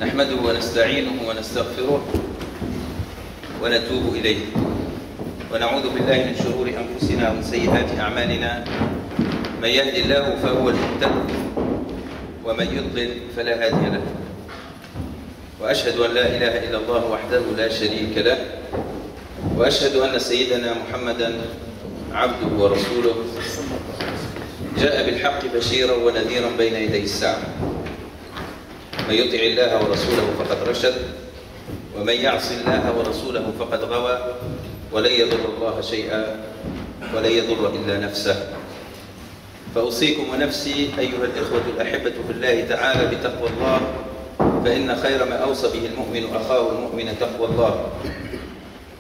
نحمده ونستعينه ونستغفره ونتوب إليه ونعوذ بالله من شرور أنفسنا ومن سيئات أعمالنا. من يهد الله فهو المهتد ومن يضلل فلا هادي له، وأشهد أن لا إله إلا الله وحده لا شريك له، وأشهد أن سيدنا محمدا عبده ورسوله جاء بالحق بشيرا ونذيرا بين يدي الساعة. من يطع الله ورسوله فقد رشد، ومن يعص الله ورسوله فقد غوى، ولن يضر الله شيئا ولن يضر إلا نفسه. فأوصيكم ونفسي أيها الإخوة الأحبة في الله تعالى بتقوى الله، فإن خير ما أوصى به المؤمن أخاه المؤمن تقوى الله.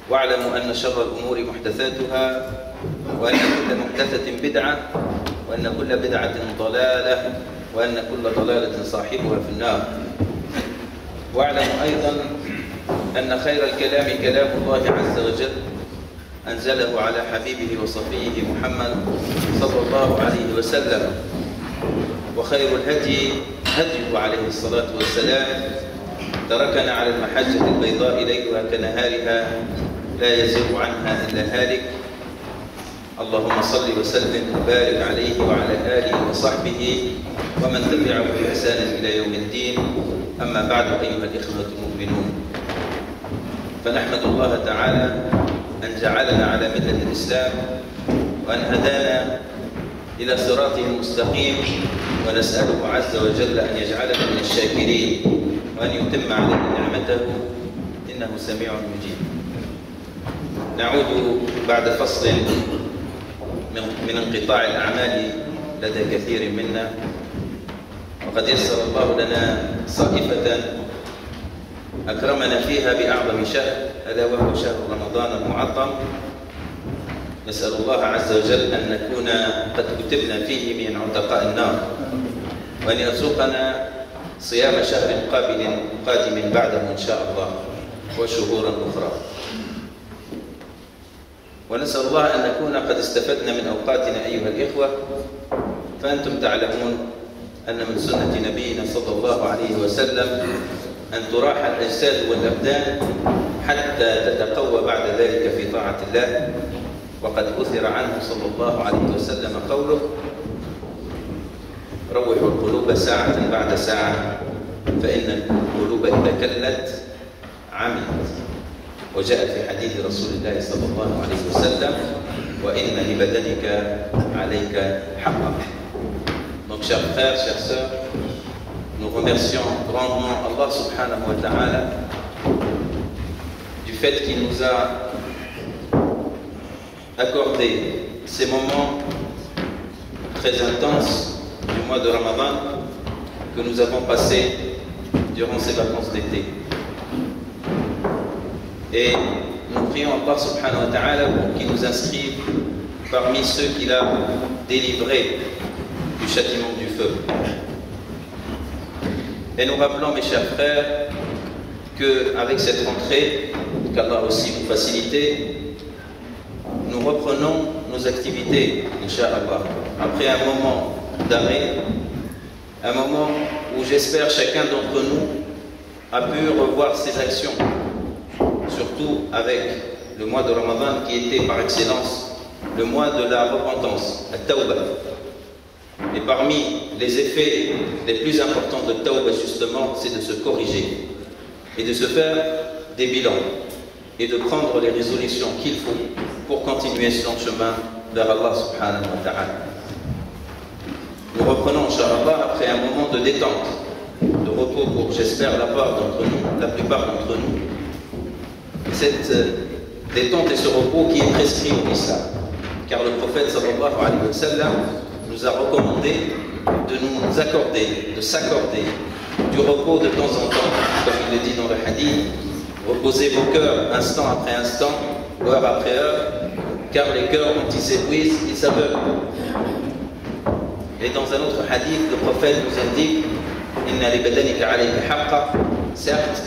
واعلموا أن شر الأمور محدثاتها، وأن كل محدثة بدعة، وأن كل بدعة ضلالة، وأن كل ضلالة صاحبها في النار. واعلموا أيضا أن خير الكلام كلام الله عز وجل أنزله على حبيبه وصفيه محمد صلى الله عليه وسلم، وخير الهدي هديه عليه الصلاة والسلام، تركنا على المحجة البيضاء ليلها كنهارها لا يزيغ عنها إلا هالك. اللهم صل وسلم وبارك عليه وعلى آله وصحبه ومن تبعه بإحسان إلى يوم الدين. أما بعد أيها الإخوة المؤمنون، فنحمد الله تعالى أن جعلنا على ملة الإسلام، وأن هدانا إلى صراطه المستقيم، ونسأله عز وجل أن يجعلنا من الشاكرين، وأن يتم علينا نعمته إنه سميع مجيب. نعود بعد فصل من انقطاع الأعمال لدى كثير منا، وقد يسر الله لنا صائفة أكرمنا فيها بأعظم شهر، ألا وهو شهر رمضان المعظم. نسأل الله عز وجل أن نكون قد كتبنا فيه من عتقاء النار، وأن يرزقنا صيام شهر قادم بعده إن شاء الله، وشهورا أخرى. ونسأل الله أن نكون قد استفدنا من أوقاتنا أيها الإخوة. فأنتم تعلمون أن من سنة نبينا صلى الله عليه وسلم أن تراح الأجساد والأبدان حتى تتقوى بعد ذلك في طاعة الله. وقد أثر عنه صلى الله عليه وسلم قوله: روحوا القلوب ساعة بعد ساعة، فإن القلوب إذا كلت عملت. وجاء في حديث رسول الله صلى الله عليه وسلم: وإن لبدنك عليك حقا. Donc, chers frères, chères sœurs, nous remercions grandement Allah subhanahu wa ta'ala du fait qu'il nous a accordé ces moments très intenses du mois de Ramadan que nous avons passés durant ces vacances d'été. Et nous prions Allah subhanahu wa ta'ala pour qu'il nous inscrive parmi ceux qu'il a délivrés du châtiment du feu. Et nous rappelons, mes chers frères, qu'avec cette rentrée, qu'Allah aussi vous facilite, nous reprenons nos activités, Inch'Allah, après un moment d'arrêt, un moment où j'espère chacun d'entre nous a pu revoir ses actions, surtout avec le mois de Ramadan qui était par excellence le mois de la repentance, la Tawbah. Et parmi les effets les plus importants de Tawbah, justement, c'est de se corriger et de se faire des bilans et de prendre les résolutions qu'il faut pour continuer son chemin vers Allah subhanahu wa ta'ala. Nous reprenons, Inch'Allah, après un moment de détente, de repos pour, j'espère, la plupart d'entre nous. Cette détente et ce repos qui est prescrit au Islam, car le prophète sallallahu alayhi wa sallam nous a recommandé de nous accorder, de s'accorder du repos de temps en temps, comme il le dit dans le hadith: reposez vos cœurs instant après instant, heure après heure, car les cœurs, quand ils s'épuisent, ils s'aveuglent. Et dans un autre hadith, le prophète nous indique: inna li badanika alayka haqqa, certes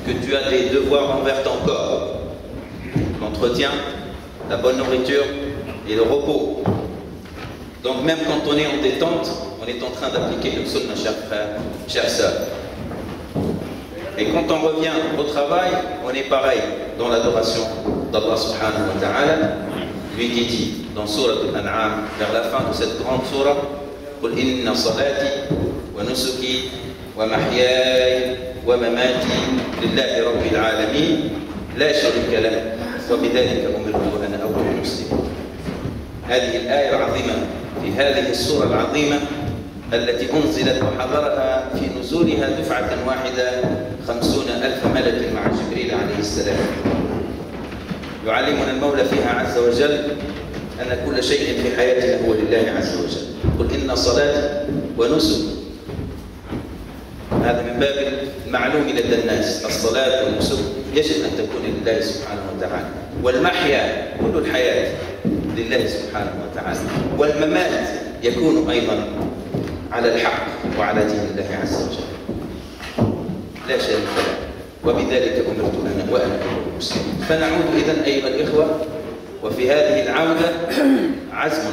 que tu as des devoirs envers ton corps, l'entretien, la bonne nourriture et le repos. Donc même quand on est en détente, on est en train d'appliquer le sunnah, chers frères, chères sœurs. Et quand on revient au travail, on est pareil dans l'adoration d'Allah subhanahu wa ta'ala, lui qui dit dans Sourate Al-An'am, vers la fin de cette grande sourate, قل إن صلاتي ونسكي ومحياي ومماتي لله رب العالمين لا شريك له وبذلك أمرت وأنا أول المسلمين. هذه الآية العظيمة في هذه السورة العظيمة التي أنزلت وحضرها في نزولها دفعة واحدة 50,000 ملك مع جبريل عليه السلام. يعلمنا المولى فيها عز وجل أن كل شيء في حياتنا هو لله عز وجل. قل إن صلاتي ونسكي، هذا من باب المعلوم لدى الناس، الصلاة والنسك يجب أن تكون لله سبحانه وتعالى، والمحيا كل الحياة لله سبحانه وتعالى، والممات يكون أيضا على الحق وعلى دين الله عز وجل لا شريك له، وبذلك أمرت أنا وأنا المسلمين. فنعود إذن أيها الإخوة، وفي هذه العودة عزم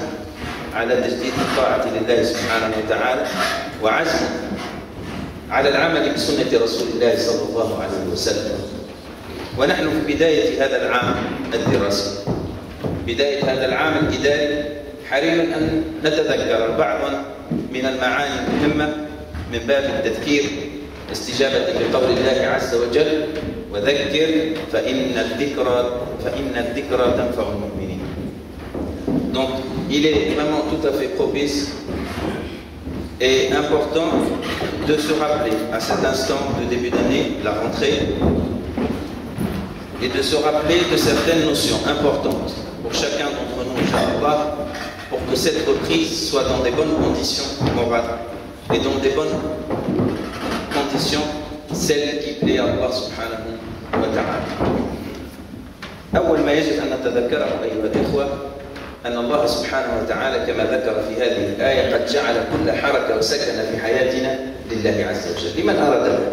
على تجديد الطاعة لله سبحانه وتعالى، وعزم على العمل بسنة رسول الله صلى الله عليه وسلم. ونحن في بداية هذا العام الدراسي، بداية هذا العام الإداري، حري أن نتذكر بعضا من المعاني المهمة من باب التذكير استجابة لقول الله عز وجل: وذكر فإن الذكرى تنفع المؤمنين. Donc, il est vraiment tout à fait propice et important de se rappeler à cet instant de début d'année, la rentrée, et de se rappeler de certaines notions importantes pour chacun d'entre nous, Inch'Allah, pour que cette reprise soit dans des bonnes conditions morales et dans des bonnes conditions, celles qui plaît à Allah subhanahu wa ta'ala. أول ما يجب أن نتذكره أيها الإخوة أن الله سبحانه وتعالى كما ذكر في هذه الآية قد جعل كل حركة وسكن في حياتنا لله عز وجل. لمن أراد ذلك؟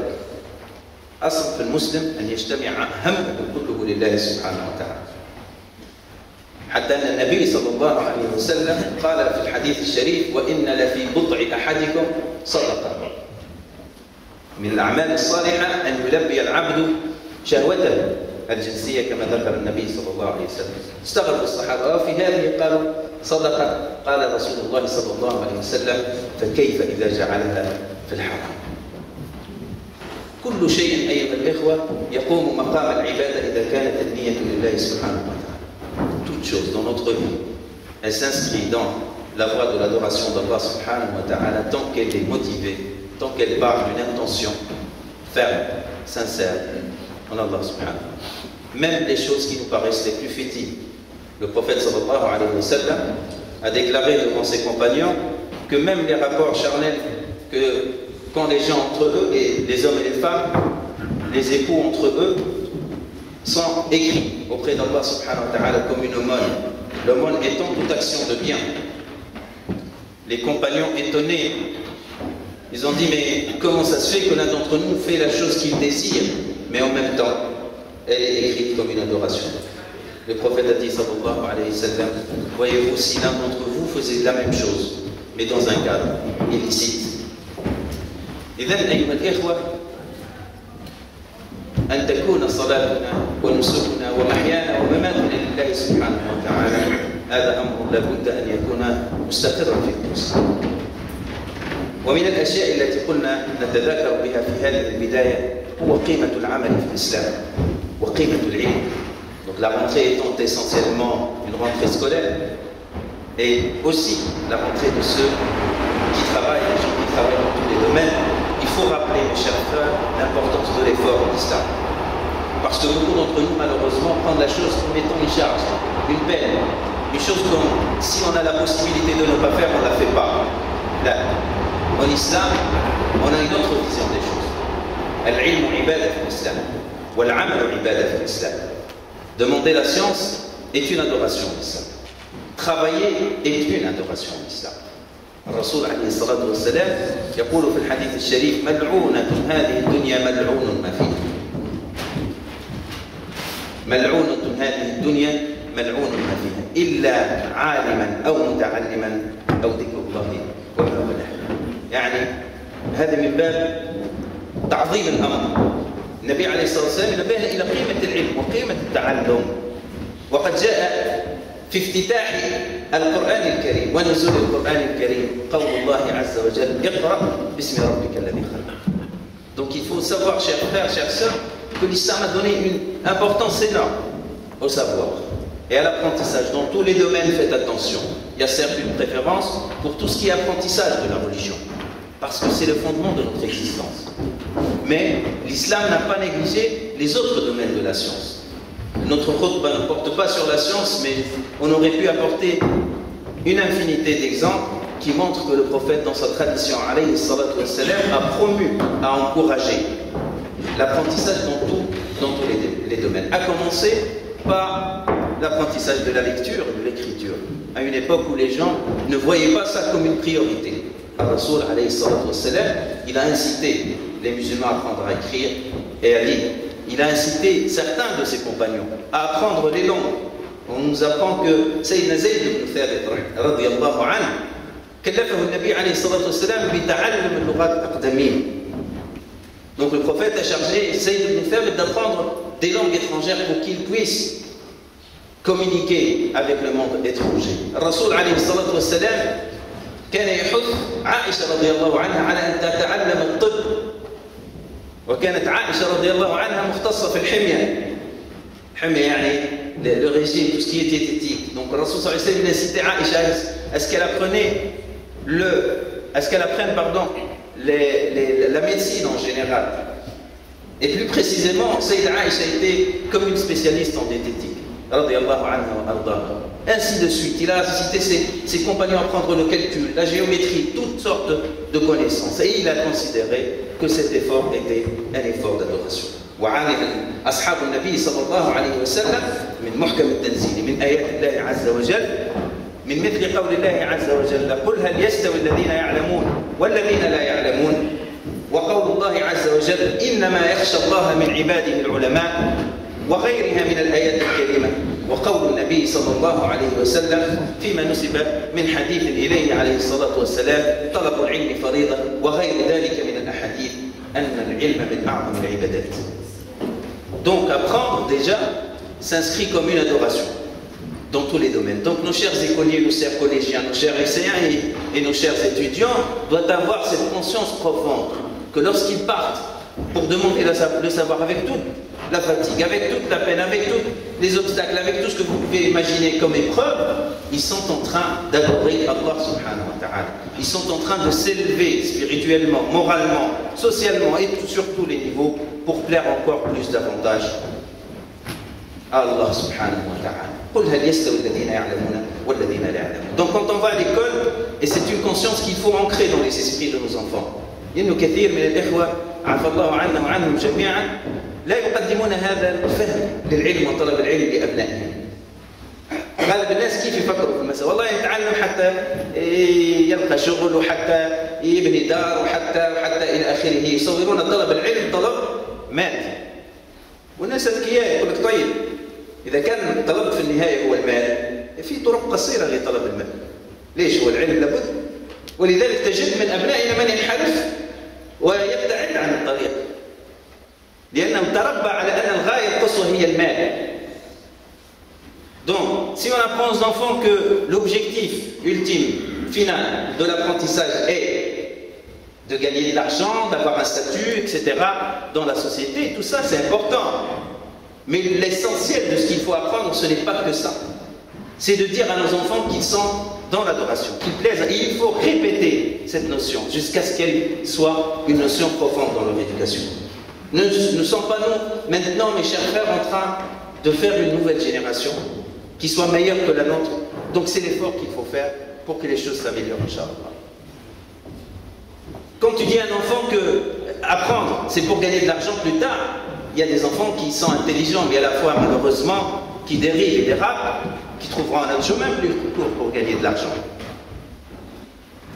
أصل في المسلم أن يجتمع همه كله لله سبحانه وتعالى، حتى أن النبي صلى الله عليه وسلم قال في الحديث الشريف: وإن لفي بضع أحدكم صدقة. من الأعمال الصالحة أن يلبي العبد شهوته الجنسية كما ذكر النبي صلى الله عليه وسلم. استغرب الصحابة وفي هذه قالوا: صدقة. قال رسول الله صلى الله عليه وسلم: فكيف إذا جعلها في الحرام؟ كل شيء أيها الإخوة يقوم مقام العبادة إذا كانت النية لله سبحانه وتعالى. Toute chose dans notre vie, elle s'inscrit dans la voie de l'adoration d'Allah subhanahu wa ta'ala tant qu'elle est motivée, tant qu'elle part d'une intention ferme, sincère en Allah subhanahu wa ta'ala. Même les choses qui nous paraissent les plus fétives. Le prophète sallallahu alayhi wa sallam a déclaré devant ses compagnons que même les rapports charnels, que quand les gens entre eux, et les hommes et les femmes, les époux entre eux, sont écrits auprès d'Allah subhanahu wa ta'ala comme une aumône. L'aumône étant toute action de bien. Les compagnons étonnés, ils ont dit: mais comment ça se fait que l'un d'entre nous fait la chose qu'il désire, mais en même temps, elle est écrite comme une adoration? Le prophète a dit sallallahu alayhi wa sallam: voyez-vous, si l'un d'entre vous faisait la même chose, mais dans un cadre illicite. إذن أيها الإخوة، أن تكون صلاتنا ونسكنا ومحيانا ومماتنا لله سبحانه وتعالى، هذا أمر لابد أن يكون مستقرا في النفس. ومن الأشياء التي قلنا نتذاكر بها في هذه البداية هو قيمة العمل في الإسلام وقيمة العلم. Donc la rentrée étant essentiellement une rentrée scolaire, et aussi la rentrée de ceux qui travaillent, les gens qui travaillent dans tous les domaines, il faut rappeler, mes chers frères, l'importance de l'effort en islam. Parce que beaucoup d'entre nous, malheureusement, prennent la chose comme étant une charge, une peine, une chose comme si on a la possibilité de ne pas faire, on ne la fait pas. Là, en islam, on a une autre vision des choses. Al-ilm ibada fi l'islam, wal-amal ibada fi l'islam. Demander la science est une adoration en islam. Travailler est une adoration en islam. الرسول عليه الصلاة والسلام يقول في الحديث الشريف: ملعونة هذه الدنيا ملعون ما فيها. ملعونة هذه الدنيا ملعون ما فيها إلا عالما أو متعلما أو ذكر الله وما وله. يعني هذا من باب تعظيم الأمر النبي عليه الصلاة والسلام نبه إلى قيمة العلم وقيمة التعلم. وقد جاء في افتتاح القرآن الكريم ونزول القرآن الكريم قول الله عز وجل اقرأ باسم ربك الذي خلق. Donc il faut savoir, chers frères, chers sœurs, que l'islam a donné une importance énorme au savoir et à l'apprentissage. Dans tous les domaines, faites attention. Il y a certes une préférence pour tout ce qui est apprentissage de la religion, parce que c'est le fondement de notre existence. Mais l'islam n'a pas négligé les autres domaines de la science. Notre khutbah ne porte pas sur la science, mais on aurait pu apporter une infinité d'exemples qui montrent que le prophète, dans sa tradition, alayhi salatu wassalam, a promu, a encouragé l'apprentissage dans tous les domaines. À commencer par l'apprentissage de la lecture et de l'écriture, à une époque où les gens ne voyaient pas ça comme une priorité. Rasoul, alayhi salatu wassalam, il a incité les musulmans à apprendre à écrire et à lire. Il a incité certains de ses compagnons à apprendre les langues. On nous apprend que Sayyidina Zayd ibn Thabit radiyallahu anhu كلفه النبي عليه الصلاة والسلام بتعلم اللغات الأقدمية. Donc le prophète a chargé Zayd ibn Thabit d'apprendre des langues étrangères pour qu'il puisse communiquer avec le monde étranger. Rasoul عليه الصلاة والسلام كان يحث عائشة رضي الله عنها على أن تتعلم الطب، وكانت عائشة رضي الله عنها مختصة في الحمية. الحمية يعني le régime, tout ce qui est diététique. Donc Rasoul sallallahu alayhi wa sallam incitait Aïcha à ce qu'elle apprenne la médecine en général. Et plus précisément, Sayyida Aïcha était comme une spécialiste en diététique. Radiyallahu anha wa ardaha. Ainsi de suite, il a incité ses compagnons à prendre le calcul, la géométrie, toutes sortes de connaissances. Et il a considéré que cet effort était un effort d'adoration. وعالم أصحاب النبي صلى الله عليه وسلم من محكم التنزيل من آيات الله عز وجل من مثل قول الله عز وجل قل هل يستوي الذين يعلمون والذين لا يعلمون وقول الله عز وجل إنما يخشى الله من عباده العلماء وغيرها من الآيات الكريمة وقول النبي صلى الله عليه وسلم فيما نسب من حديث إليه عليه الصلاة والسلام طلب العلم فريضة وغير ذلك من الأحاديث أن العلم من أعظم العبادات. Donc apprendre déjà s'inscrit comme une adoration dans tous les domaines. Donc nos chers écoliers, nos chers collégiens, nos chers lycéens et nos chers étudiants doivent avoir cette conscience profonde que lorsqu'ils partent pour demander le savoir avec toute la fatigue, avec toute la peine, avec tous les obstacles, avec tout ce que vous pouvez imaginer comme épreuve, ils sont en train d'adorer Allah subhanahu wa ta'ala. Ils sont en train de s'élever spirituellement, moralement, socialement et sur tous les niveaux pour plaire encore plus davantage à Allah subhanahu wa ta'ala. Donc quand on va à l'école, et c'est une conscience qu'il faut ancrer dans les esprits de nos enfants. إنه كثير من الإخوة عفى الله عنا وعنهم جميعا لا يقدمون هذا الفهم للعلم وطلب العلم لأبنائهم. غالب الناس كيف يفكروا في المسألة؟ والله يتعلم حتى يلقى شغل وحتى يبني دار وحتى إلى آخره. يصورون طلب العلم طلب مادي. والناس أذكياء يقول لك طيب إذا كان الطلب في النهاية هو المال في طرق قصيرة لطلب المال. ليش؟ هو العلم لابد. ولذلك تجد من أبنائنا من ينحرف ويبتعد عن الطريق لأنه تربى على أن الغاية القصوى هي المال. Donc, si on apprend aux enfants que l'objectif ultime, final de l'apprentissage est de gagner de l'argent, d'avoir un statut, etc., dans la société, tout ça c'est important. Mais l'essentiel de ce qu'il faut apprendre, ce n'est pas que ça. C'est de dire à nos enfants qu'ils sont dans l'adoration, qu'ils plaisent. Et il faut répéter cette notion jusqu'à ce qu'elle soit une notion profonde dans leur éducation. Nous ne sommes pas, nous, maintenant, mes chers frères, en train de faire une nouvelle génération qui soit meilleure que la nôtre. Donc c'est l'effort qu'il faut faire pour que les choses s'améliorent, Inch'Allah. Quand tu dis à un enfant que apprendre, c'est pour gagner de l'argent plus tard, il y a des enfants qui sont intelligents, mais à la fois, malheureusement, qui dérivent et dérapent, qui trouveront un autre chemin plus court pour gagner de l'argent.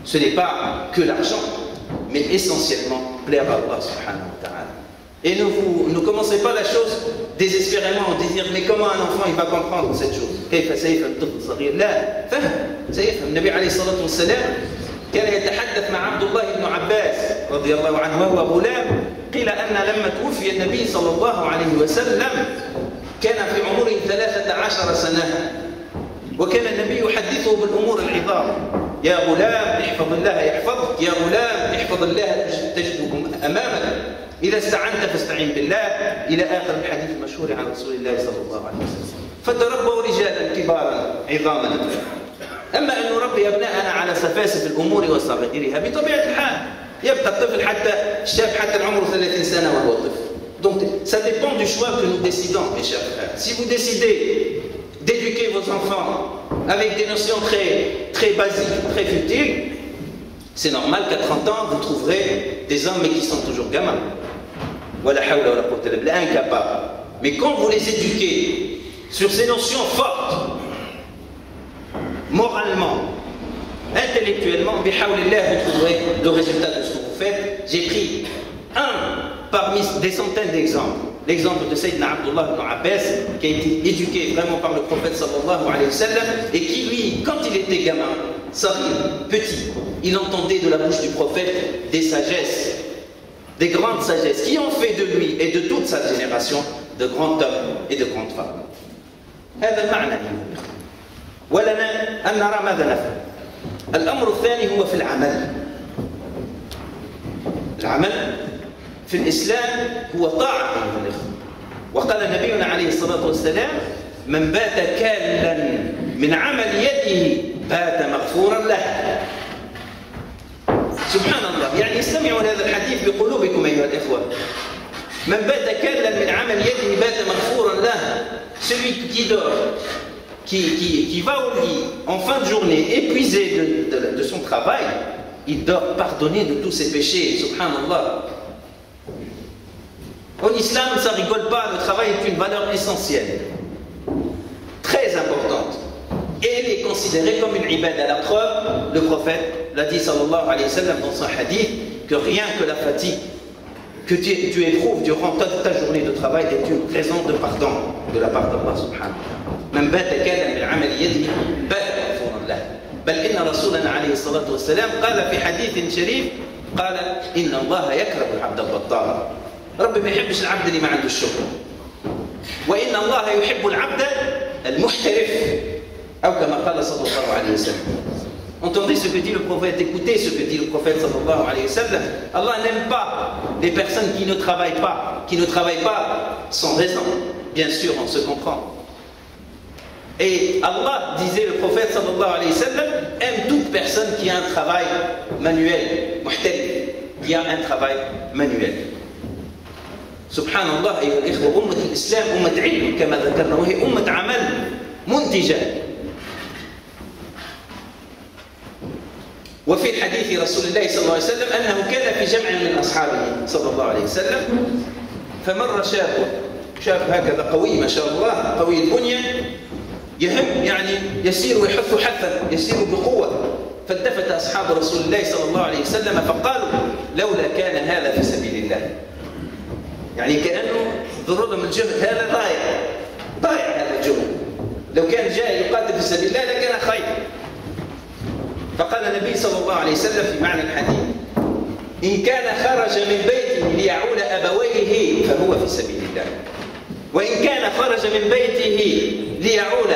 Ce n'est pas que l'argent, mais essentiellement plaire à Allah subhanahu wa ta'ala. Et ne commencez pas la chose désespérément en disant mais comment un enfant il va comprendre cette chose? كيف سيفهم طفل صغير؟ لا فهم سيفهم. النبي عليه الصلاة والسلام كان يتحدث مع عبد الله بن عباس رضي الله عنه وهو غلام قيل أن لما توفي النبي صلى الله عليه وسلم كان في عمره 13 سنة، وكان النبي يحدثه بالأمور العظام: يا غلام احفظ الله يحفظك، يا غلام احفظ الله تجده أمامك، إذا استعنت فاستعن بالله، إلى آخر الحديث المشهور عن رسول الله صلى الله عليه وسلم. فتربوا رجالا كبارا عظاما. أما أن نربي أبناءنا على سفاسف الأمور وصغائرها بطبيعة الحال يبقى الطفل حتى الشاب حتى العمر 30 سنة وهو طفل. Donc ça dépend du choix que nous décidons, mes chers frères. Si vous décidez d'éduquer vos enfants avec des notions très basiques, très futiles, c'est normal qu'à 30 ans vous trouverez des hommes mais qui sont toujours gamins. Wala hawla wala quwwata illa billah, incapables. Mais quand vous les éduquez sur ces notions fortes, moralement, intellectuellement, bihawlillah, vous trouverez le résultat de ce que vous faites. J'ai pris parmi des centaines d'exemples. L'exemple de Sayyidina Abdullah ibn Abbas, qui a été éduqué vraiment par le prophète sallallahu alayhi wa sallam, et qui lui, quand il était gamin, petit, il entendait de la bouche du prophète des sagesses, des grandes sagesses, qui ont fait de lui et de toute sa génération de grands hommes et de grandes femmes. هذا المعنى. ولنا أن نرى ماذا نفعل. الأمر الثاني هو في العمل. العمل في الإسلام هو طاعة أيها الإخوة. وقال نبينا عليه الصلاة والسلام: من بات كالا من عمل يده بات مغفورا له. سبحان الله، يعني استمعوا لهذا الحديث بقلوبكم أيها الإخوة. من بات كالا من عمل يده بات مغفورا له. Celui qui dort, qui va au lit en fin de journée épuisé de son travail, il dort pardonné de tous ses péchés. Subhanallah. En islam, ça ne rigole pas, le travail est une valeur essentielle, très importante. Et elle est considérée comme une ibada. La preuve, le prophète l'a dit sallallahu alayhi wa sallam dans son hadith, que rien que la fatigue que tu éprouves durant toute ta journée de travail est une raison de pardon de la part d'Allah subhanahu wa ta'ala. من بات كالا من عمل يده بات مغفورا له. بل إن رسولنا عليه الصلاة والسلام قال في حديث شريف قال: إن الله يكره العبد البطال. ربي ما يحبش العبد اللي ما عنده الشكر. وإن الله يحب العبد المحترف، أو كما قال صلى الله عليه وسلم. Entendez ce que dit le prophète, écoutez ce que dit le prophète sallallahu alayhi wa sallam. Allah n'aime pas les personnes qui ne travaillent pas sans raison. Bien sûr, on se comprend. Et Allah, disait le prophète sallallahu alayhi wa sallam, aime toute personne qui a un travail manuel, muhtarif, qui a un travail manuel. Subhanallah, أيها الإخوة، أمة الإسلام أمة علم كما ذكرنا، وهي أمة عمل منتجة. وفي الحديث رسول الله صلى الله عليه وسلم أنه كان في جمع من أصحابه صلى الله عليه وسلم، فمر شاب هكذا قوي ما شاء الله، قوي البنية، يهم يعني يسير ويحث حثا، يسير بقوة. فالتفت أصحاب رسول الله صلى الله عليه وسلم فقالوا: لولا كان هذا في سبيل الله. يعني كأنه ضرر من الجهد هذا ضايع هذا الجهد. لو كان جاء يقاتل في سبيل الله لكان خير. فقال النبي صلى الله عليه وسلم في معنى الحديث: إن كان خرج من بيته ليعول أبويه فهو في سبيل الله، وإن كان خرج من بيته ليعول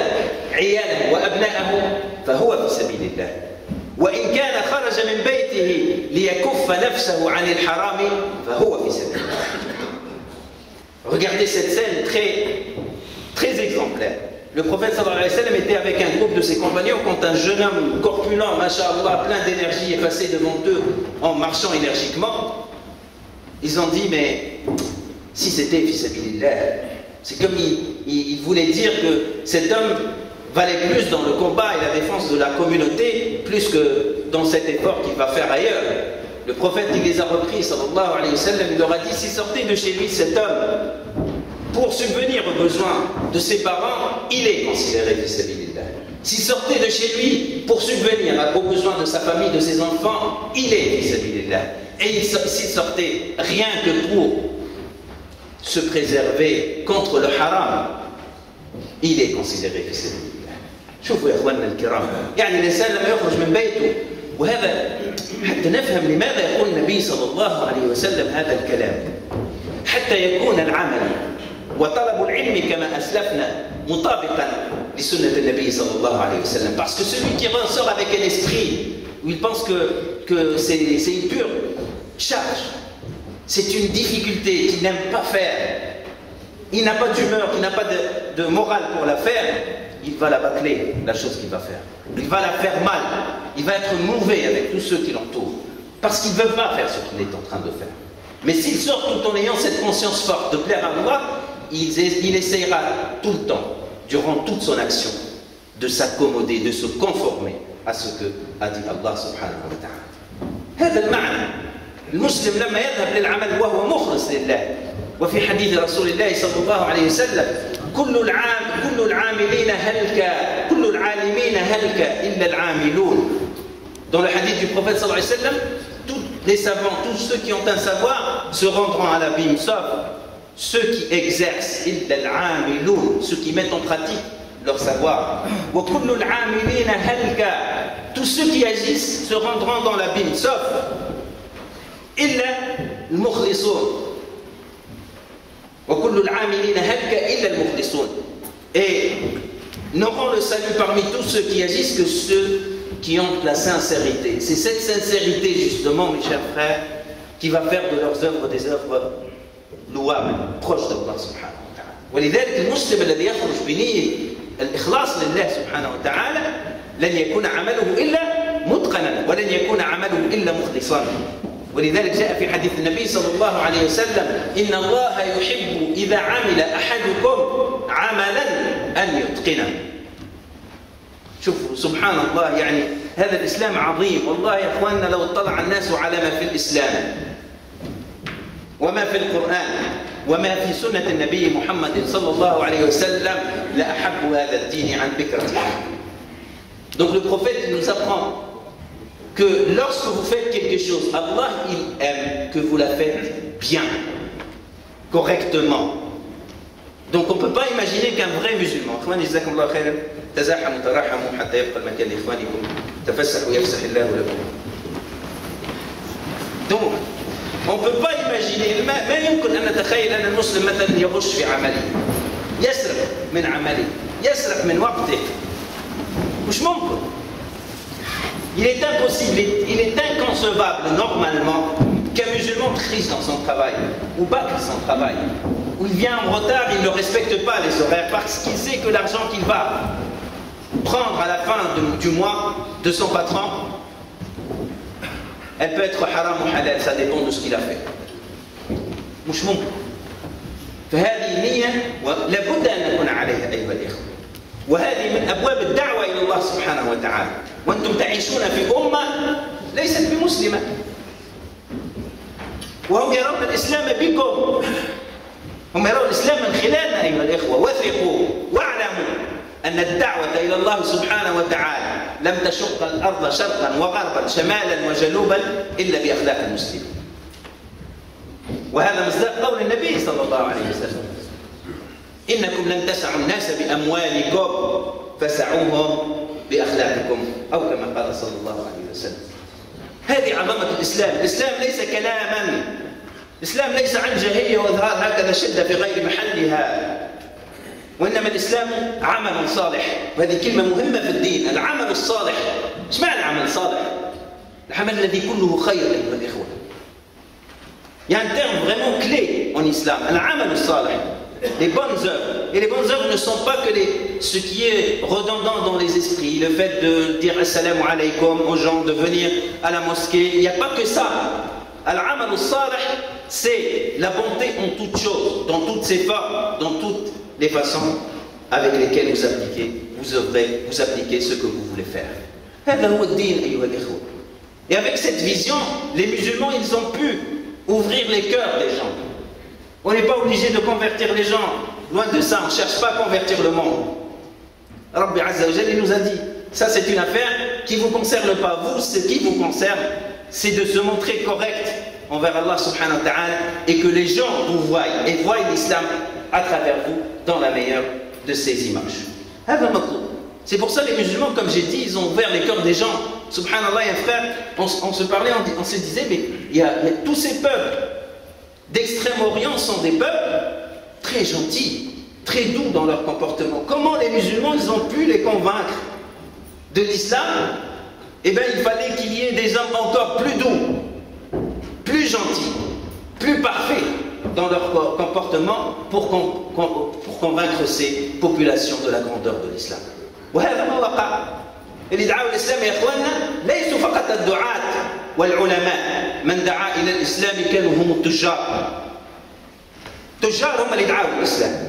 عياله وأبناءه فهو في سبيل الله، وإن كان خرج من بيته ليكف نفسه عن الحرام فهو في سبيل الله. Regardez cette scène très exemplaire. Le prophète sallallahu alayhi wa sallam était avec un groupe de ses compagnons quand un jeune homme corpulent, masha'Allah, plein d'énergie, est passé devant eux en marchant énergiquement. Ils ont dit: mais si c'était fi sabilillah, c'est comme il voulait dire que cet homme valait plus dans le combat et la défense de la communauté, plus que dans cet effort qu'il va faire ailleurs. Le prophète, il les a repris, sallallahu alayhi wa sallam, il leur a dit: si sortait de chez lui cet homme pour subvenir aux besoins de ses parents, il est considéré fi sabilillah. S'il sortait de chez lui pour subvenir aux besoins de sa famille, de ses enfants, il est fi sabilillah. Et s'il sortait rien que pour se préserver contre le haram, il est considéré fi sabilillah. شوفوا يا اخواننا الكرام، يعني الانسان لما يخرج من بيته، وهذا حتى نفهم لماذا يقول النبي صلى الله عليه وسلم هذا الكلام. حتى يكون العمل وطلب العلم كما أسلفنا مطابقا لسنة النبي صلى الله عليه وسلم. Parce que celui qui ressort avec un esprit où il pense que c'est une pure charge, c'est une difficulté qu'il n'aime pas faire, il n'a pas d'humeur, il n'a pas de morale pour la faire, il va la bâcler, la chose qu'il va faire. Il va la faire mal, il va être mauvais avec tous ceux qui l'entourent, parce qu'il ne veut pas faire ce qu'il est en train de faire. Mais s'il sort tout en ayant cette conscience forte de plaire à Allah, il essayera tout le temps, durant toute son action, de s'accommoder, de se conformer à ce que a dit Allah subhanahu wa ta'ala. هذا المعنى. المسلم لما يذهب للعمل وهو مخلص لله. وفي حديث رسول الله صلى الله عليه وسلم كل العاملين هلك كل العالمين هلك إلا العاملون. Dans le hadith du prophète sallallahu alayhi wa sallam, tous les savants, tous ceux qui ont un savoir se rendront à l'abîme, sauf ceux qui exercent, ceux qui mettent en pratique leur savoir. Tous ceux qui agissent se rendront dans l'abîme, sauf et n'auront le salut parmi tous ceux qui agissent que ceux qui ont la sincérité. C'est cette sincérité justement, mes chers frères, qui va faire de leurs œuvres des œuvres louables, proches d'Allah subhanahu wa ta'ala. ولذلك المسلم الذي يخرج بنية الإخلاص لله سبحانه وتعالى لن يكون عمله إلا متقنا ولن يكون عمله إلا مخلصا. ولذلك جاء في حديث النبي صلى الله عليه وسلم إن الله يحب إذا عمل أحدكم عملا أن يتقنه. شوفوا سبحان الله، يعني هذا الإسلام عظيم والله يا إخواننا. لو اطلع الناس على ما في الإسلام وما في القرآن وما في سنة النبي محمد صلى الله عليه وسلم لأحب هذا الدين عن بكرته. Donc le prophète nous apprend que lorsque vous faites quelque chose, Allah il aime que vous la faites bien, correctement. Donc on ne peut pas imaginer qu'un vrai musulman, تزاحموا تراحموا حتى يبقى المكان لإخوانكم تفسحوا يفسح الله لكم. Donc on ne peut pas imaginer، ما يمكن أن نتخيل أن المسلم مثلا يغش في عمله، يسرق من عمله، يسرق من وقته. مش ممكن. Il est impossible, il est inconcevable normalement qu'un musulman triche dans son travail ou bâcle son travail, ou il vient en retard, il ne respecte pas les horaires parce qu'il sait que l'argent qu'il va prendre à la fin du mois de son patron, elle peut être haram ou halal, ça dépend de ce qu'il a fait. مش ممكن. فهذه نية لابد أن نكون عليها أيها الإخوة. وهذه من أبواب الدعوة إلى الله سبحانه وتعالى. وأنتم تعيشون في أمة ليست بمسلمة، وهم يرون الإسلام بكم، هم يرون الإسلام من خلالنا أيها الإخوة. وثقوا واعلموا أن الدعوة إلى الله سبحانه وتعالى لم تشق الأرض شرقا وغربا شمالا وجنوبا إلا بأخلاق المسلمين. وهذا مصداق قول النبي صلى الله عليه وسلم إنكم لن تسعوا الناس بأموالكم فسعوهم بأخلاقكم أو كما قال صلى الله عليه وسلم. هذه عظمة الإسلام. الإسلام ليس كلاما، الإسلام ليس عنجهية وإظهار هكذا شدة في غير محلها، وإنما الإسلام عمل صالح. وهذه كلمة مهمة في الدين، العمل الصالح. إيش معنى العمل الصالح؟ العمل الذي كله خير أيها الإخوة. Il y a un terme vraiment clé en islam, العمل الصالح. Les bonnes œuvres. Et les bonnes œuvres ne sont pas que ce qui est redondant dans les esprits, le fait de dire assalamu alaykum aux gens, de venir à la mosquée. Il n'y a pas que ça. Al-amal al-salih, c'est la bonté en toutes choses, dans toutes ses formes, dans toutes les façons avec lesquelles vous appliquez, vous œuvrez, vous appliquez ce que vous voulez faire. Et avec cette vision, les musulmans, ils ont pu ouvrir les cœurs des gens. On n'est pas obligé de convertir les gens. Loin de ça, on ne cherche pas à convertir le monde. Rabbi Azza wa Jalla, il nous a dit, ça c'est une affaire qui ne vous concerne pas. Vous, ce qui vous concerne, c'est de se montrer correct envers Allah subhanahu wa ta'ala et que les gens vous voient et voient l'islam à travers vous dans la meilleure de ces images. C'est pour ça que les musulmans, comme j'ai dit, ils ont ouvert les cœurs des gens. Subhanallah, et frère, on se parlait, on se disait, mais il y a tous ces peuples d'Extrême-Orient sont des peuples très gentils, très doux dans leur comportement. Comment les musulmans ils ont pu les convaincre de l'islam? Eh bien, il fallait qu'il y ait des hommes encore plus doux, plus gentils, plus parfaits dans leur comportement pour convaincre ces populations de la grandeur de l'islam. وهذا ما وقع. اللي دعوا الإسلام يا إخواننا ليسوا فقط الدعاة والعلماء، من دعا إلى الإسلام كانوا هم التجار. التجار هم اللي دعوا الإسلام،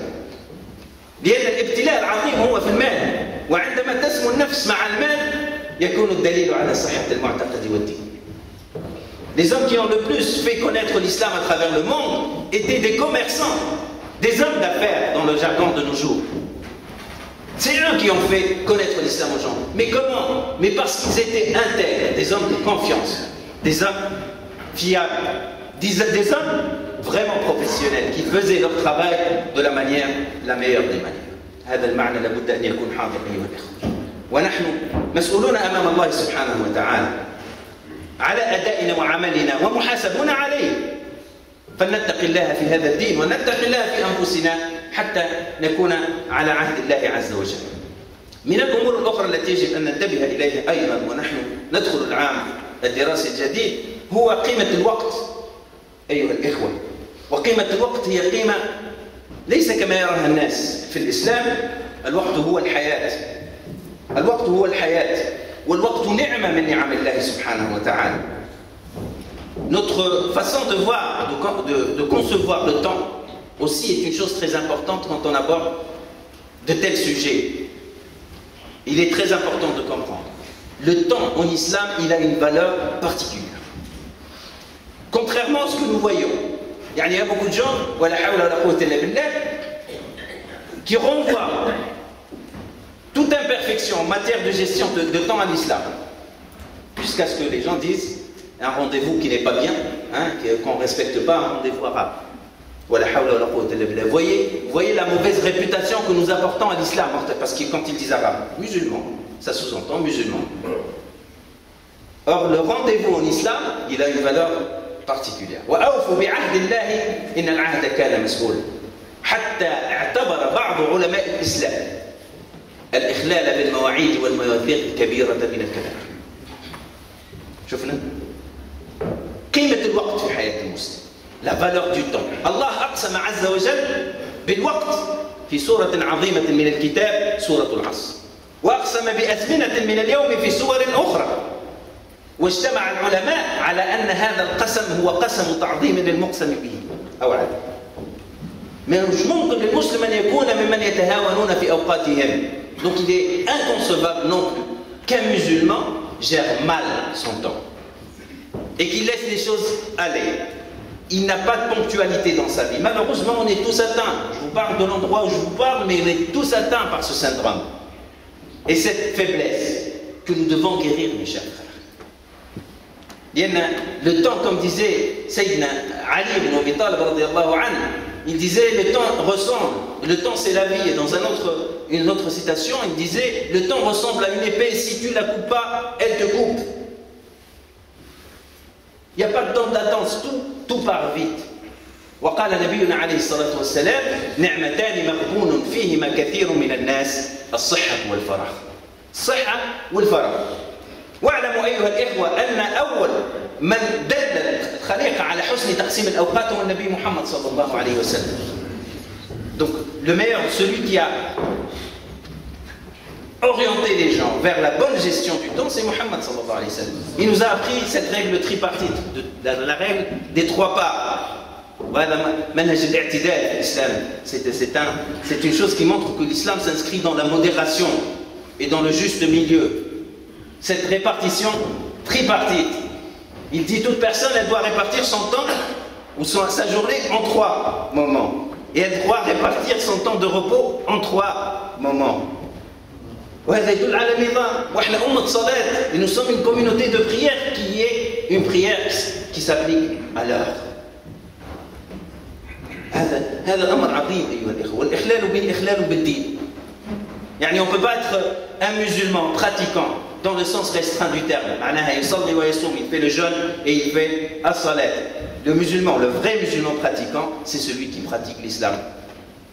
لأن الابتلاء العظيم هو في المال، وعندما تسمو النفس مع المال يكون الدليل على صحة المعتقد والدين. Les hommes qui ont le plus fait connaître l'islam à travers le monde étaient des commerçants, des hommes d'affaires dans le jargon de nos jours. C'est eux qui ont fait connaître l'islam aux gens. Mais comment? Mais parce qu'ils étaient intègres, des hommes de confiance, des hommes fiables, des hommes vraiment professionnels qui faisaient leur travail de la manière la meilleure des manières. هذا المعنى لابد أن يكون حاضر أيها الإخوة. ونحن مسؤولون أمام الله سبحانه وتعالى على أدائنا وعملنا ومحاسبون عليه، فلنتق الله في هذا الدين ونتق الله في أنفسنا حتى نكون على عهد الله عز وجل. من الأمور الأخرى التي يجب أن ننتبه إليها أيضا ونحن ندخل العام الدراسي الجديد هو قيمة الوقت أيها الإخوة. وقيمة الوقت هي قيمة ليس كما يراها الناس. في الإسلام الوقت هو الحياة، الوقت هو الحياة، والوقت نعمة من نعم الله سبحانه وتعالى. Notre façon de voir, de concevoir le temps aussi est une chose très importante quand on aborde de tels sujets. Il est très important de comprendre. Le temps en islam, il a une valeur particulière. Contrairement à ce que nous voyons, il y a beaucoup de gens, qui renvoient toute imperfection en matière de gestion de temps à l'islam, jusqu'à ce que les gens disent un rendez-vous qui n'est pas bien, hein, qu'on ne respecte pas, un rendez-vous arabe. Vous voyez la mauvaise réputation que nous apportons à l'islam, parce que quand ils disent arabe, musulman, ça sous-entend musulman. Or, le rendez-vous en islam, il a une valeur particulière. حتى اعتبر بعض علماء الإسلام الإخلال بالمواعيد والمواثيق كبيرة من الكبائر. شوفنا قيمة الوقت في حياة المسلم، la valeur du temps. الله أقسم عز وجل بالوقت في سورة عظيمة من الكتاب سورة العصر، وأقسم بأزمنة من اليوم في سور أخرى، واجتمع العلماء على أن هذا القسم هو قسم تعظيم للمقسم به أو عدم. مش ممكن للمسلم أن يكون ممن يتهاونون في أوقاتهم. Donc il est inconcevable non plus qu'un musulman gère mal son temps et qu'il laisse les choses aller. Il n'a pas de ponctualité dans sa vie. Malheureusement, on est tous atteints. Je vous parle de l'endroit où je vous parle, mais on est tous atteints par ce syndrome. Et cette faiblesse que nous devons guérir, mes chers frères. Le temps, comme disait Sayyidina Ali ibn Abi Talib radiyallahu anhu, il disait le temps ressemble, le temps c'est la vie. Et dans une autre citation, il disait le temps ressemble à une épée, si tu la coupes pas, elle te coupe. Il n'y a pas de temps d'attente, tout part vite. وقال نبينا عليه الصلاة والسلام نعمتان مغبون فيهما كثير من الناس الصحة والفراغ. الصحة والفراغ. واعلموا أيها الإخوة أن أول من دل الخليقة على حسن تقسيم الأوقات هو النبي محمد صلى الله عليه وسلم. Donc le meilleur, celui qui a orienter les gens vers la bonne gestion du temps, c'est Muhammad sallallahu alayhi wa sallam. Il nous a appris cette règle tripartite, la règle des trois parts. C'est une chose qui montre que l'islam s'inscrit dans la modération et dans le juste milieu. Cette répartition tripartite, il dit toute personne elle doit répartir son temps ou sa journée en trois moments. Et elle doit répartir son temps de repos en trois moments. Et nous sommes une communauté de prière qui est une prière qui s'applique à l'heure. هذا الأمر عظيم أيها الإخوة. والإخلال بالإخلال بالدين. يعني on ne peut pas être un musulman pratiquant dans le sens restreint du terme. معناها يصلي ويصوم, il fait le jeûne et il fait as-salat. Le musulman, le vrai musulman pratiquant, c'est celui qui pratique l'islam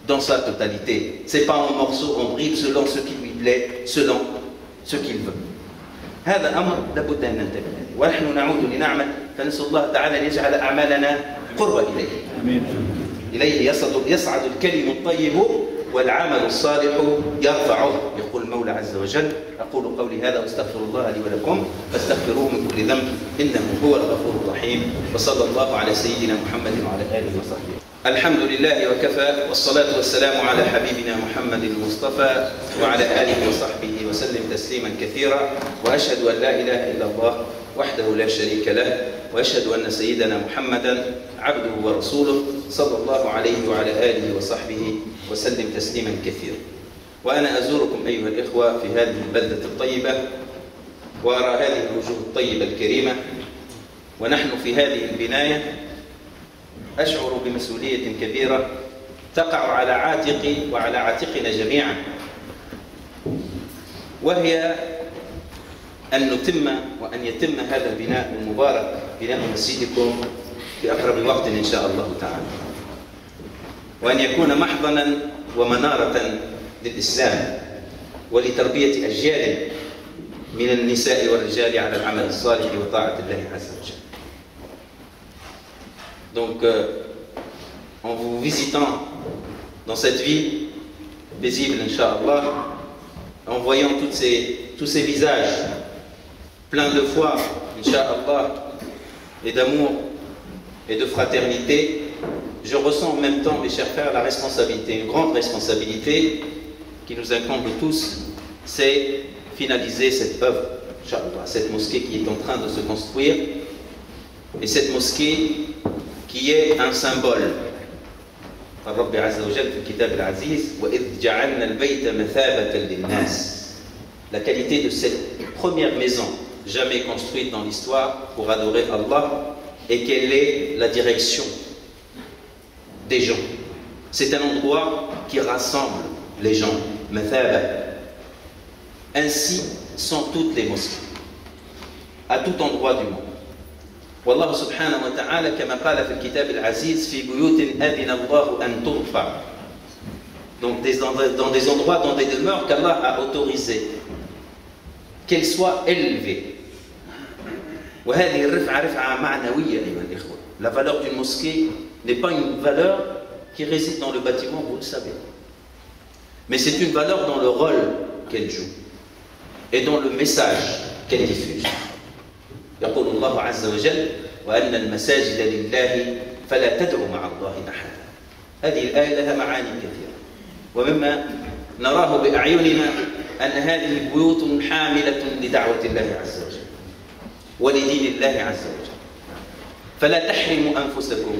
dans sa totalité. Ce n'est pas en morceaux, en bribes, selon ce qui lui plaît, selon ce qu'il veut. هذا أمر لابد أن ننتبه له، ونحن نعود لنعمل فنسأل الله تعالى أن يجعل أعمالنا قربة إليه. إليه يصعد الكلم الطيب والعمل الصالح يرفعه، يقول المولى عز وجل. أقول قولي هذا وأستغفر الله لي ولكم فاستغفروه من كل ذنب إنه هو الغفور الرحيم، وصلى الله على سيدنا محمد وعلى آله وصحبه. الحمد لله وكفى، والصلاة والسلام على حبيبنا محمد المصطفى وعلى آله وصحبه وسلم تسليما كثيرا. وأشهد أن لا إله إلا الله وحده لا شريك له، وأشهد أن سيدنا محمدا عبده ورسوله صلى الله عليه وعلى آله وصحبه وسلم تسليما كثيرا. وأنا أزوركم أيها الإخوة في هذه البلدة الطيبة، وأرى هذه الوجوه الطيبة الكريمة، ونحن في هذه البناية أشعر بمسؤولية كبيرة تقع على عاتقي وعلى عاتقنا جميعا، وهي أن نتم وأن يتم هذا البناء المبارك، بناء مسجدكم في أقرب وقت إن شاء الله تعالى، وأن يكون محضنا ومنارة للإسلام ولتربية أجيال من النساء والرجال على العمل الصالح وطاعة الله عز وجل. Donc, en vous visitant dans cette ville paisible, Inch'Allah, en voyant tous ces visages pleins de foi, Inch'Allah, et d'amour et de fraternité, je ressens en même temps, mes chers frères, la responsabilité, une grande responsabilité qui nous incombe tous, c'est finaliser cette œuvre, Inch'Allah, cette mosquée qui est en train de se construire, et cette mosquée qui est un symbole. الرب عز وجل في الكتاب العزيز وإذ جعلنا البيت مثابة للناس. La qualité de cette première maison jamais construite dans l'histoire pour adorer Allah est qu'elle est la direction des gens. C'est un endroit qui rassemble les gens. مثابة. Ainsi sont toutes les mosquées à tout endroit du monde. والله سبحانه وتعالى كما قال في الكتاب العزيز في بيوت أذن الله أن ترفع. Donc dans des endroits, dans des demeures qu'Allah a autorisé qu'elles soient élevées. وهذه الرفعة رفعة معنوية أيها الإخوة. La valeur d'une mosquée n'est pas une valeur qui réside dans le bâtiment, vous le savez, mais c'est une valeur dans le rôle qu'elle joue et dans le message qu'elle diffuse. يقول الله عز وجل وأن المساجد لله فلا تدعوا مع الله أحدا. هذه الآية لها معاني كثيرة، ومما نراه بأعيننا أن هذه البيوت حاملة لدعوة الله عز وجل ولدين الله عز وجل، فلا تحرموا أنفسكم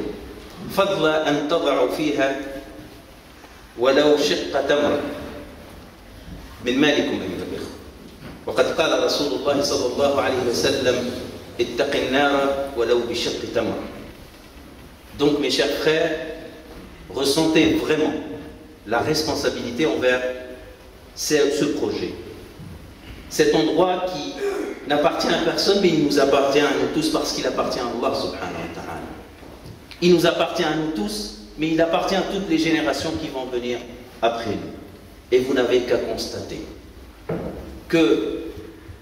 فضل أن تضعوا فيها ولو شق تمر من مالكم أيها الإخوة. وقد قال رسول الله صلى الله عليه وسلم اتق النار ولو بشق تمر. Donc mes chers frères, ressentez vraiment la responsabilité envers ce projet. Cet endroit qui n'appartient à personne, mais il nous appartient à nous tous parce qu'il appartient à Allah subhanahu wa ta'ala. Il nous appartient à nous tous, mais il appartient à toutes les générations qui vont venir après nous. Et vous n'avez qu'à constater que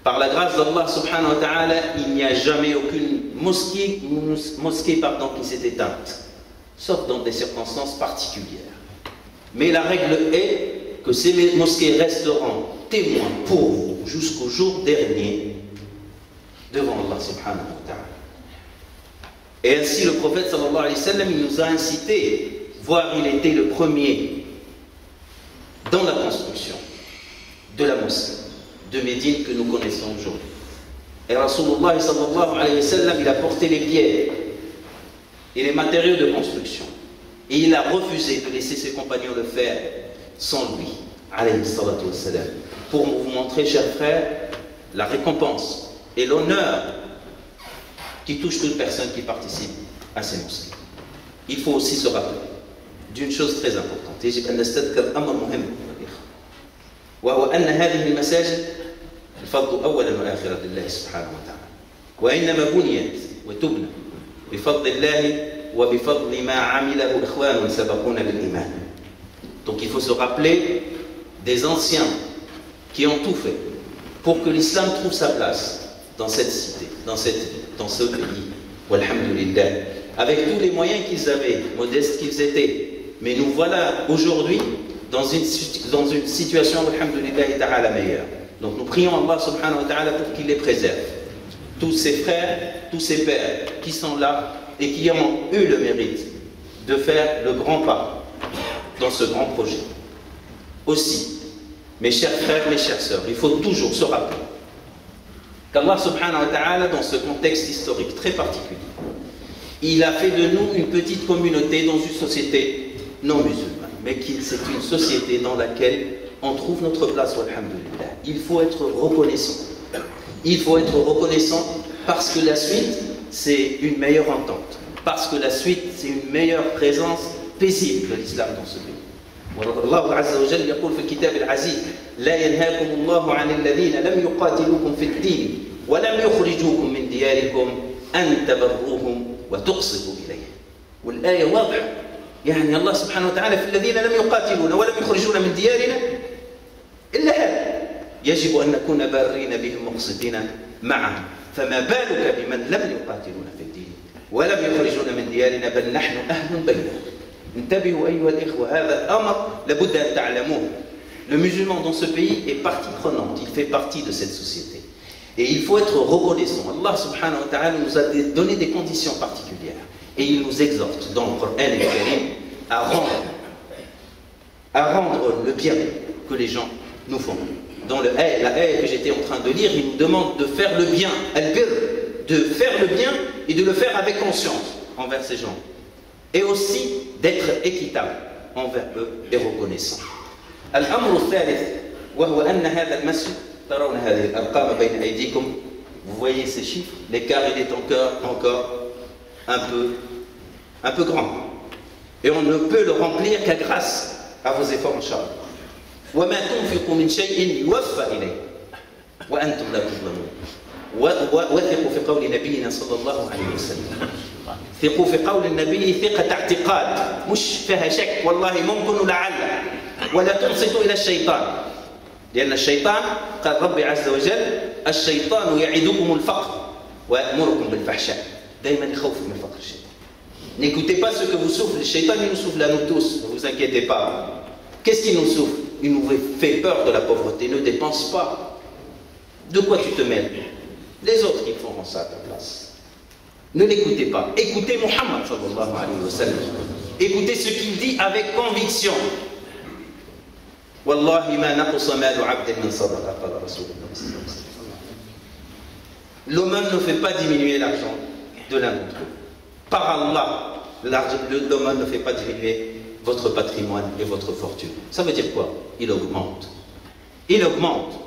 par la grâce d'Allah subhanahu wa ta'ala, il n'y a jamais aucune mosquée qui s'est éteinte, sauf dans des circonstances particulières. Mais la règle est que ces mosquées resteront témoins pour vous jusqu'au jour dernier devant Allah subhanahu wa ta'ala. Et ainsi le prophète sallallahu alayhi wa sallam, il nous a incité, voire il était le premier dans la construction de la mosquée de Médine que nous connaissons aujourd'hui. Et Rasulullah sallallahu alayhi wa sallam, il a porté les pierres et les matériaux de construction. Et il a refusé de laisser ses compagnons le faire sans lui, alayhi salatu wa sallam. Pour vous montrer, chers frères, la récompense et l'honneur qui touche toute personne qui participe à ces mosquées. Il faut aussi se rappeler d'une chose très importante. يجب أن نستذكر أمر مهم وهو أن هذه المساجد الفضل أولا وآخرا لله سبحانه وتعالى، وإنما بنيت وتبنى بفضل الله وبفضل ما عمله إخوان سبقونا بالإيمان. Donc il faut se rappeler des anciens qui ont tout fait pour que l'islam trouve sa place dans cette cité, dans ce pays. Walhamdulillah. Avec tous les moyens qu'ils avaient, modestes qu'ils étaient. Mais nous voilà aujourd'hui dans une situation, alhamdulillah ta'ala, meilleure. Donc nous prions Allah subhanahu wa ta'ala pour qu'il les préserve. Tous ces frères, tous ces pères qui sont là et qui ont eu le mérite de faire le grand pas dans ce grand projet. Aussi, mes chers frères, mes chères sœurs, il faut toujours se rappeler qu'Allah subhanahu wa ta'ala, dans ce contexte historique très particulier, il a fait de nous une petite communauté dans une société non musulmane, mais c'est une société dans laquelle on trouve notre place, walhamdulillah. Il faut être reconnaissant. Il faut être reconnaissant parce que la suite, c'est une meilleure entente. Parce que la suite, c'est une meilleure présence paisible de l'islam dans ce pays. والله عز وجل يقول في الكتاب العزيز لا ينهاكم الله عن الذين لم يقاتلوكم في الدين ولم يخرجوكم من دياركم أن تبروهم وتقسطوا إليهم. والآية واضحة، يعني الله سبحانه وتعالى في الذين لم يقاتلون ولم يخرجون من ديارنا إلا هذا يجب أن نكون بارين بهم مقسطين معهم، فما بالك بمن لم يقاتلون في الدين ولم يخرجون من ديارنا بل نحن أهل بينهم. انتبهوا أيها الإخوة، هذا الأمر لابد أن تعلموه. Le musulman dans ce pays est partie prenante, il fait partie de cette société. Et il faut être reconnaissant. Allah subhanahu wa ta'ala nous a donné des conditions particulières. Et il nous exhorte dans le Coran al-Karim à rendre le bien que les gens nous font. Dans la haie que j'étais en train de lire, il nous demande de faire le bien, al-bir, de faire le bien et de le faire avec conscience envers ces gens. Et aussi d'être équitable envers eux et reconnaissant. الأمر الثالث وهو أن هذا المسجد ترون هذه الأرقام بين أيديكم. Vous voyez ces chiffres, l'écart il est encore un peu grand. Et on ne peut le remplir qu'à grâce à vos efforts, Inch'Allah. وما تنفقوا من شيء يوفى إليه وأنتم لا تظلمون. وثقوا في قول نبينا صلى الله عليه وسلم. ثقوا في قول النبي ثقة اعتقاد، مش فيها شك والله ممكن ولعل. ولا تنصتوا إلى الشيطان لأن الشيطان قال ربي عز وجل الشيطان يعدكم الفقر ويأمركم بالفحشاء. دائما يخوف من الفقر الشيطان. N'écoutez pas ce que vous souffle. Le shaitan il nous souffle à nous tous, ne vous inquiétez pas. Qu'est-ce qu'il nous souffle? Il nous fait peur de la pauvreté. Ne dépense pas. De quoi tu te mêles? Les autres qui feront ça à ta place. Ne l'écoutez pas. Écoutez Muhammad sallallahu alayhi wa sallam. Écoutez ce qu'il dit avec conviction. Wallahi ma naqsa malu 'abdin min sadaqa qala Rasulullah sallallahu alayhi wa sallam. L'aumône ne fait pas diminuer l'argent de l'un d'entre eux. Par Allah, l'aumône ne fait pas diminuer votre patrimoine et votre fortune. Ça veut dire quoi? Il augmente. Il augmente.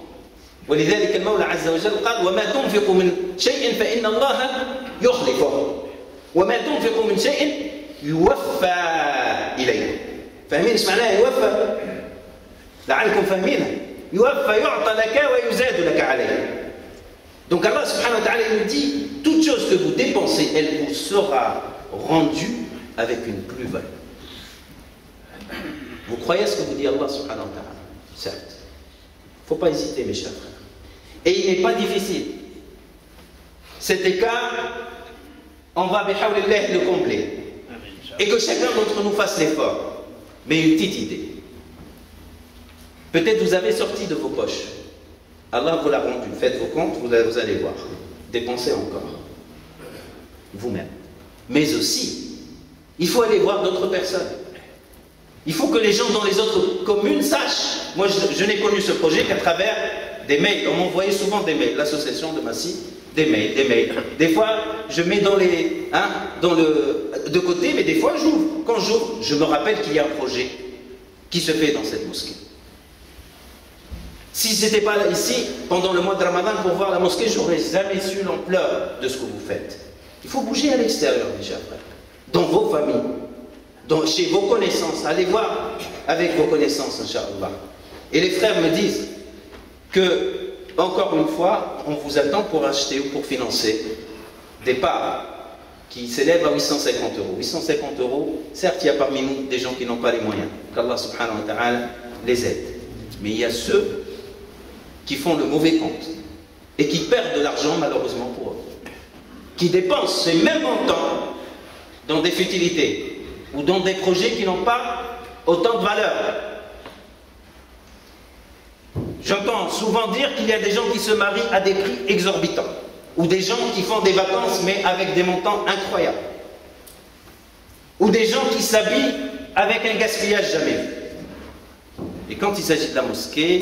ولذلك المولى عز وجل قال وما تنفقوا من شيء فإن الله يخلفه وما تنفقوا من شيء يوفى إليه. فاهمين ايش معناها يوفى؟ لعلكم فاهمينها. يوفى يعطى لك ويزاد لك عليه. Donc Allah subhanahu wa ta'ala nous dit toute chose que vous dépensez, elle vous sera rendue avec une plus-value. Vous croyez ce que vous dit Allah subhanahu wa ta'ala? Certes. Il ne faut pas hésiter mes chers frères. Et il n'est pas difficile. Cet écart, on va bihawlillah le combler. Et que chacun d'entre nous fasse l'effort. Mais une petite idée. Peut-être vous avez sorti de vos poches. Allah vous l'a rendu. Faites vos comptes, vous allez voir. Dépensez encore. Vous-même. Mais aussi, il faut aller voir d'autres personnes. Il faut que les gens dans les autres communes sachent. Moi, je n'ai connu ce projet qu'à travers des mails. On m'envoyait souvent des mails. L'association de Massy, des mails. Des fois, je mets de côté, mais des fois, j'ouvre. Quand j'ouvre, je me rappelle qu'il y a un projet qui se fait dans cette mosquée. Si je n'étais pas là, ici, pendant le mois de Ramadan, pour voir la mosquée, je n'aurais jamais su l'ampleur de ce que vous faites. Il faut bouger à l'extérieur, mes chers frères. Dans vos familles. Chez vos connaissances, allez voir avec vos connaissances, Inch'Allah. Et les frères me disent que, encore une fois, on vous attend pour acheter ou pour financer des parts qui s'élève à 850 €. 850 €, certes, il y a parmi nous des gens qui n'ont pas les moyens, qu'Allah subhanahu wa ta'ala les aide. Mais il y a ceux qui font le mauvais compte et qui perdent de l'argent malheureusement pour eux, qui dépensent ces mêmes montants dans des futilités ou dans des projets qui n'ont pas autant de valeur. J'entends souvent dire qu'il y a des gens qui se marient à des prix exorbitants, ou des gens qui font des vacances mais avec des montants incroyables, ou des gens qui s'habillent avec un gaspillage jamais vu. Et quand il s'agit de la mosquée,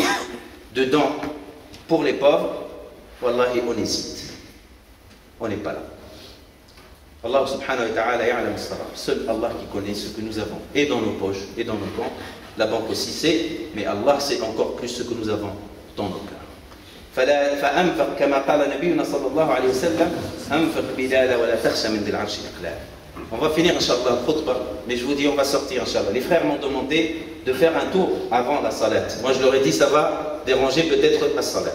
dedans, pour les pauvres, wallahi, on hésite. On n'est pas là. Allah subhanahu wa ta'ala ya'lam as-saraf. Seul Allah qui connaît ce que nous avons, et dans nos poches, et dans nos comptes. La banque aussi sait, mais Allah sait encore plus ce que nous avons dans nos cœurs. فأنفق كما قال نبينا صلى الله عليه وسلم أنفق بلال ولا تخشى من ذي العرش إقلال. On va finir Inch'Allah le khutbah, mais je vous dis on va sortir Inch'Allah. Les frères m'ont demandé de faire un tour avant la salat. Moi je leur ai dit ça va déranger peut-être la salat.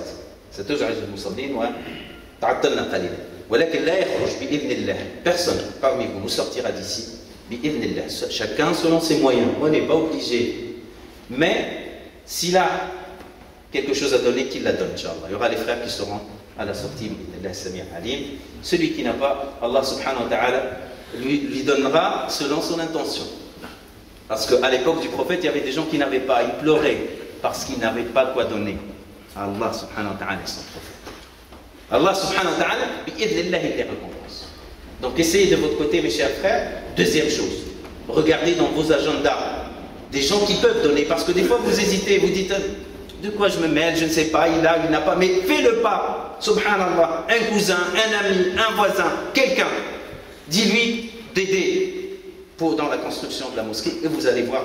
ستزعج المصلين وتعطلنا قليلا. ولكن لا يخرج بإذن الله. Personne parmi vous nous sortira d'ici بإذن الله. Chacun selon ses moyens. On n'est pas obligé. Mais s'il a quelque chose à donner, qu'il la donne, Inch'Allah. Il y aura les frères qui seront à la sortie, celui qui n'a pas, Allah subhanahu wa ta'ala lui donnera selon son intention. Parce qu'à l'époque du prophète, il y avait des gens qui n'avaient pas, ils pleuraient parce qu'ils n'avaient pas quoi donner à Allah subhanahu wa ta'ala et son prophète. Allah subhanahu wa ta'ala, bi'idhnillah, il les récompense. Donc essayez de votre côté, mes chers frères. Deuxième chose, regardez dans vos agendas des gens qui peuvent donner, parce que des fois vous hésitez, vous dites de quoi je me mêle, je ne sais pas, il a, il n'a pas, mais fais le pas, subhanallah, un cousin, un ami, un voisin, quelqu'un, dis-lui d'aider dans la construction de la mosquée, et vous allez voir,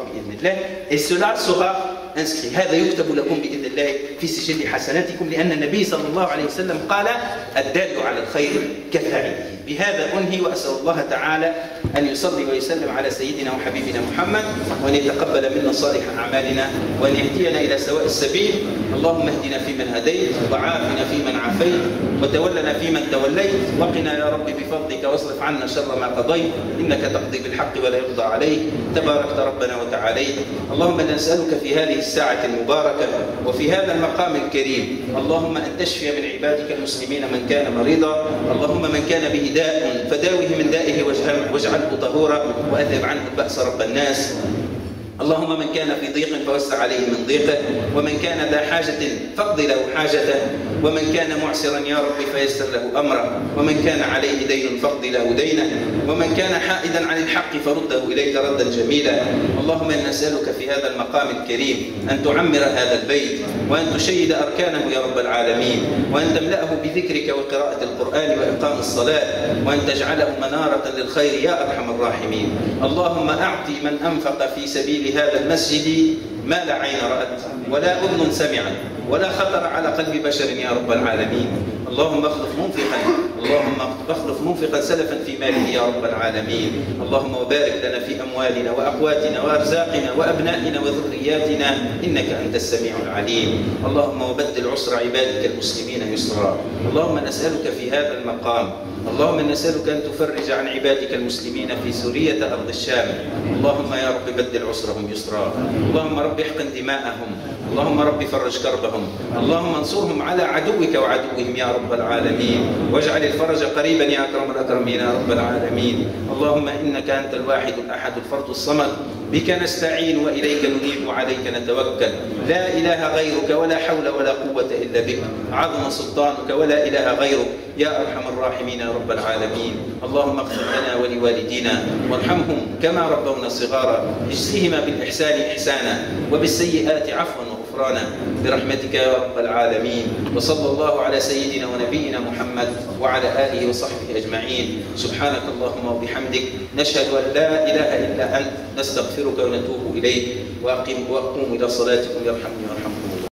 et cela sera inscrit. هذا يكتب لكم بإذن الله في سجل حسناتكم لأن النبي صلى الله عليه وسلم قال الدال على الخير كفاعله. بهذا أنهي وأسأل الله تعالى أن يصلي ويسلم على سيدنا وحبيبنا محمد وأن يتقبل منا صالح أعمالنا وأن يهدينا إلى سواء السبيل. اللهم اهدنا فيمن هديت وعافنا فيمن عافيت وتولنا فيمن توليت وقنا يا رب بفضلك واصرف عنا شر ما قضيت إنك تقضي بالحق ولا يقضى عليك تباركت ربنا وتعاليت. اللهم نسألك في هذه الساعة المباركة وفي هذا المقام الكريم اللهم أن تشفي من عبادك المسلمين من كان مريضا. اللهم من كان به داء فداوه من دائه واجعله طهورا وأذهب عنه البأس رب الناس. اللهم من كان في ضيق فوسع عليه من ضيقه ومن كان ذا حاجة فاقض له حاجته ومن كان معسرا يا رب فيسر له أمره ومن كان عليه دين فاقض له دينه ومن كان حائدا عن الحق فرده إليك ردا جميلا. اللهم إنا نسألك في هذا المقام الكريم أن تعمر هذا البيت وأن تشيد أركانه يا رب العالمين وأن تملأه بذكرك وقراءة القرآن وإقام الصلاة وأن تجعله منارة للخير يا أرحم الراحمين. اللهم أعطي من أنفق في سبيل هذا المسجد ما لا عين رأت ولا أذن سمعت ولا خطر على قلب بشر يا رب العالمين. اللهم اخلف منفقا سلفا في ماله يا رب العالمين. اللهم وبارك لنا في أموالنا وأقواتنا وأرزاقنا وأبنائنا وذرياتنا إنك أنت السميع العليم. اللهم وبدل عسر عبادك المسلمين يسرا. اللهم نسألك في هذا المقام اللهم نسألك أن تفرج عن عبادك المسلمين في سورية أرض الشام. اللهم يا رب بدل عسرهم يسرا. اللهم رب احقن دماءهم. اللهم رب فرج كربهم. اللهم انصرهم على عدوك وعدوهم يا رب العالمين واجعل الفرج قريبا يا أكرم الأكرمين يا رب العالمين. اللهم إنك أنت الواحد الأحد الفرد الصمد بك نستعين وإليك ننيب وعليك نتوكل. لا إله غيرك ولا حول ولا قوة إلا بك. عظم سلطانك ولا إله غيرك يا أرحم الراحمين يا رب العالمين. اللهم اغفر لنا ولوالدينا وارحمهم كما ربونا صغارا. اجزهما بالإحسان إحسانا وبالسيئات عفوا وغفرانا برحمتك يا رب العالمين. وصلى الله على سيدنا ونبينا محمد وعلى آله وصحبه أجمعين. سبحانك اللهم وبحمدك نشهد أن لا إله إلا أنت نستغفرك ونتوب إليك وأقوم إلى صلاتكم يرحمني ويرحمكم.